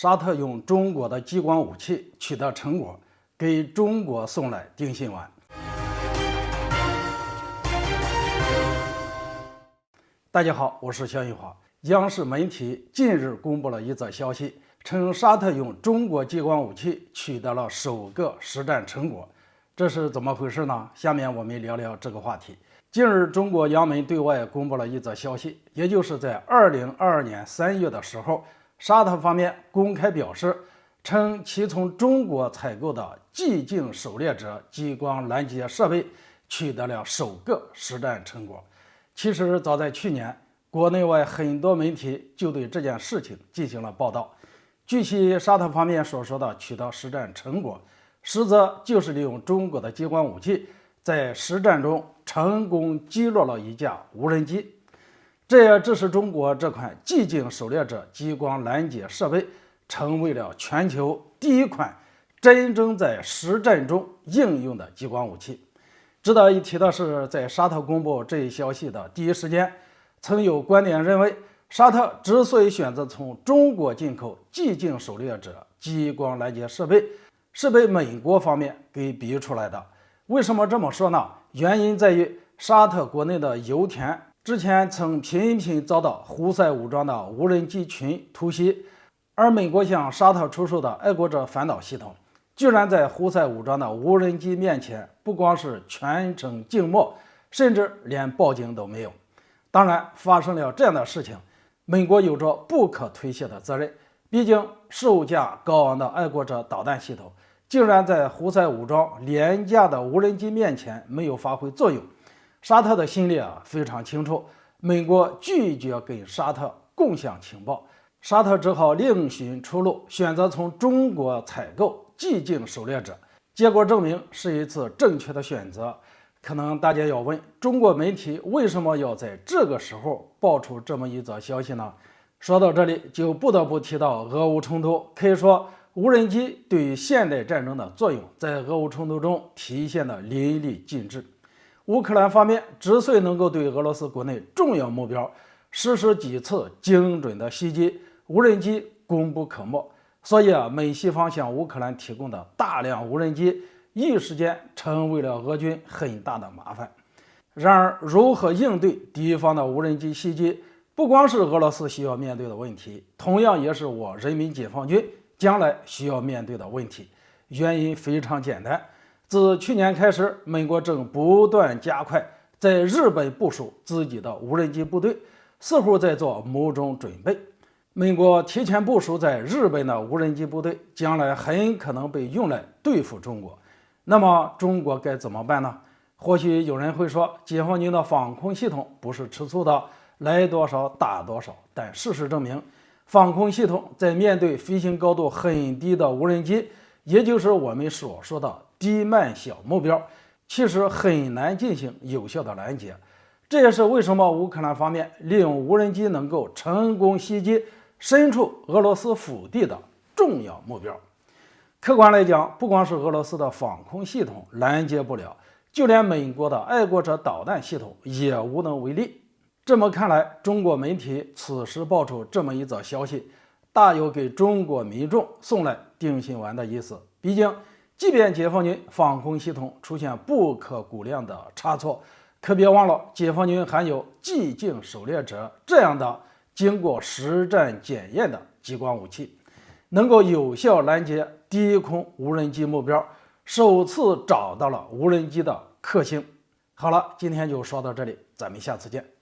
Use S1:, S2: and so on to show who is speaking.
S1: 沙特用中国的激光武器取得成果，给中国送来定心丸。大家好，我是肖玉华。央视媒体近日公布了一则消息，称沙特用中国激光武器取得了首个实战成果，这是怎么回事呢？下面我们聊聊这个话题。近日，中国央媒对外公布了一则消息，也就是在2022年3月的时候，沙特方面公开表示，称其从中国采购的寂静狩猎者激光拦截设备取得了首个实战成果。其实早在去年，国内外很多媒体就对这件事情进行了报道。据悉，沙特方面所说的取得实战成果，实则就是利用中国的激光武器，在实战中成功击落了一架无人机。这也致使中国这款寂静狩猎者激光拦截设备成为了全球第一款真正在实战中应用的激光武器。值得一提的是，在沙特公布这一消息的第一时间，曾有观点认为，沙特之所以选择从中国进口寂静狩猎者激光拦截设备，是被美国方面给逼出来的。为什么这么说呢？原因在于沙特国内的油田之前曾频频遭到胡塞武装的无人机群突袭，而美国向沙特出售的爱国者反导系统，居然在胡塞武装的无人机面前，不光是全程静默，甚至连报警都没有。当然，发生了这样的事情，美国有着不可推卸的责任。毕竟，售价高昂的爱国者导弹系统，竟然在胡塞武装廉价的无人机面前没有发挥作用。沙特的心里非常清楚，美国拒绝跟沙特共享情报，沙特只好另寻出路，选择从中国采购寂静狩猎者。结果证明是一次正确的选择。可能大家要问，中国媒体为什么要在这个时候爆出这么一则消息呢？说到这里，就不得不提到俄乌冲突。可以说，无人机对于现代战争的作用，在俄乌冲突中体现得淋漓尽致。乌克兰方面之所以能够对俄罗斯国内重要目标实施几次精准的袭击，无人机功不可没。所以美西方向乌克兰提供的大量无人机，一时间成为了俄军很大的麻烦。然而，如何应对敌方的无人机袭击，不光是俄罗斯需要面对的问题，同样也是我人民解放军将来需要面对的问题。原因非常简单，自去年开始，美国正不断加快在日本部署自己的无人机部队，似乎在做某种准备。美国提前部署在日本的无人机部队，将来很可能被用来对付中国。那么中国该怎么办呢？或许有人会说，解放军的防空系统不是吃醋的，来多少打多少。但事实证明，防空系统在面对飞行高度很低的无人机，也就是我们所说的低慢小目标，其实很难进行有效的拦截。这也是为什么乌克兰方面利用无人机能够成功袭击身处俄罗斯腹地的重要目标。客观来讲，不光是俄罗斯的防空系统拦截不了，就连美国的爱国者导弹系统也无能为力。这么看来，中国媒体此时爆出这么一则消息，大有给中国民众送来定心丸的意思。毕竟，即便解放军防空系统出现不可估量的差错，可别忘了，解放军还有寂静狩猎者这样的经过实战检验的激光武器，能够有效拦截低空无人机目标，首次找到了无人机的克星。好了，今天就说到这里，咱们下次见。